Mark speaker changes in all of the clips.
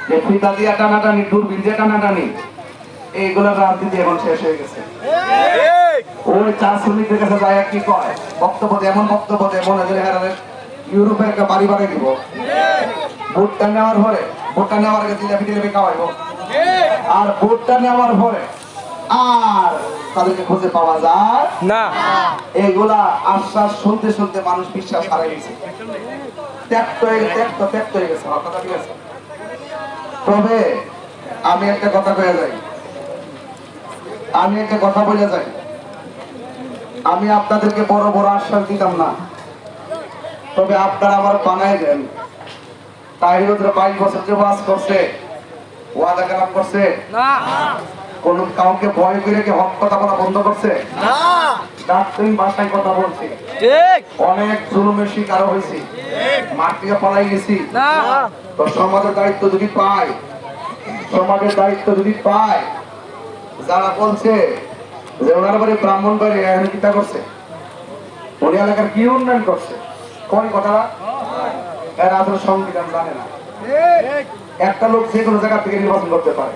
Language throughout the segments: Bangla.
Speaker 1: যে ফিতা দিয়া টানাটানি, দূরবীন দিয়ে টানাটানি, এইগুলোর রাজনীতি এখন শেষ হয়ে গেছে। ওই চা শ্রমিকদের কাছে যায় কি কয়, বক্তব্য এমন বক্তব্য দেয় মনে করে ইউরোপের একটা বাড়ি বাড়ি দিব। ভোটটা নেওয়ার পরে, ভোটটা নেওয়ার আগে জিলাপি টিলাপি খাওয়াইবো, আর ভোটটা নেওয়ার পরে আর তাদেরকে খুঁজে পাওয়া যায় না। এইগুলা আশ্বাস শুনতে শুনতে মানুষ বিশ্বাস হারিয়ে গেছে, ত্যাক্ত হয়ে গেছে। কথা ঠিক আছে। তবে আমি একটা কথা বলে যাই, আমি আপনাদেরকে বড় বড় আশ্বাস দিতাম না, তবে আপনারা আমার বানায় দেন। তাই 22 বছর যে ওয়াজ করছে, ওয়াদা কালাম করছে, কোন কাউকে ভয় করে কি হক কথা বলা বন্ধ করছে? ডাক্তারি ভাষায় কথা বলছি, অনেক জুলুমের শিকার হয়েছি, মাঠ থেকে পালাই গেছি। তো সমাজের দায়িত্ব যদি পায়, যারা বলছে যে ওনার বাড়ি ব্রাহ্মণ বাড়ি চিন্তা করছে, উনি এলাকার কি উন্নয়ন করছে, কোন কথাটা এরা আসলে সংবিধান জানে না। একটা লোক যে কোনো জায়গা থেকে নির্বাচন করতে পারে,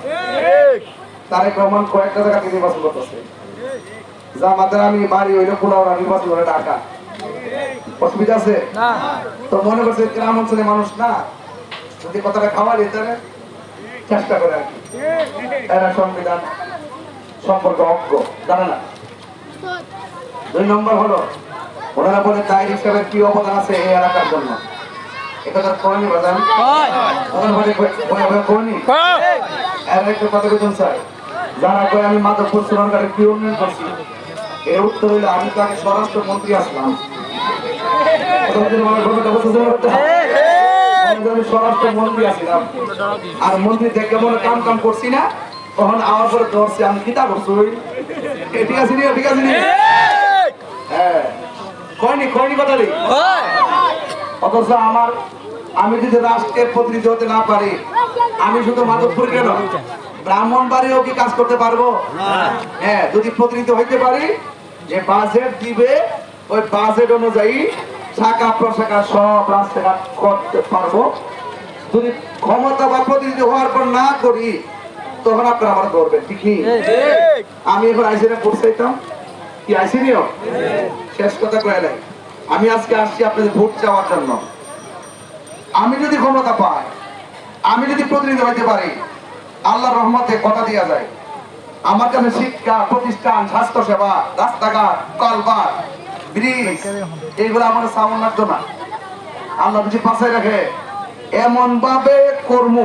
Speaker 1: তারেক রহমান কয়েকটা জায়গা থেকে নির্বাচন করতেছে। জামাতের আমি বাড়ি হইলে পোলাওরা নির্বাচন করে ঢাকা, অসুবিধা আছে? তো মনে করছে গ্রাম অঞ্চলে মানুষ না, যদি কথাটা খাওয়া যেতে চেষ্টা করে আর কি, এরা সংবিধান সম্পর্কে অজ্ঞ, জানে না। 2 নম্বর হলো, ওনারা বলে তাই হিসাবের কি অবদান আছে এই এলাকার জন্য, এটা তার করেনি বাজান, একটু কথা বলছেন স্যার। যারা কয় আমি মাধবপুর শ্রীলঙ্কারে কি উন্নয়ন করছি, এর উত্তর হইলে আমি তো আগে স্বরাষ্ট্র মন্ত্রী আসলাম, স্বরাষ্ট্র মন্ত্রী আসলাম, আর মন্ত্রী দেখে মনে কাম করছি না, তখন আমার পরে ধরছি আমি কিতা করছি, ঠিক আছে নি? হ্যাঁ, কয়নি কথা নেই। অথচ আমি যদি রাষ্ট্রের প্রতিনিধি হতে না পারি, আমি শুধু মাধবপুর কেন ব্রাহ্মণবাড়িও কি কাজ করতে পারবো? হ্যাঁ, যদি প্রতিনিধি হইতে পারি, যে বাজেট দিবে ওই বাজেট অনুযায়ী শাখা প্রশাখা সব রাস্তাঘাট করতে পারবো। যদি ক্ষমতা বা প্রতিনিধি হওয়ার পর না করি, তখন আপনারা আমার করবেন, ঠিক নেই? আমি এখন আইসিনে পড়ছাইতাম কি আইসিনিও শেষ কথা কয়ে নাই। আমি আজকে আসছি আপনাদের ভোট চাওয়ার জন্য। আমি যদি ক্ষমতা পাই, আমি যদি প্রতিনিধি হইতে পারি, আল্লাহর রহমতে কথা দেওয়া যায়, আমার কাছে শিক্ষা প্রতিষ্ঠান, স্বাস্থ্য সেবা, রাস্তাঘাট, কলবার, ব্রিজ, এইগুলো আমার সামনে লাগতো না। আল্লাহ যদি পাশে রাখে এমন ভাবে কর্ম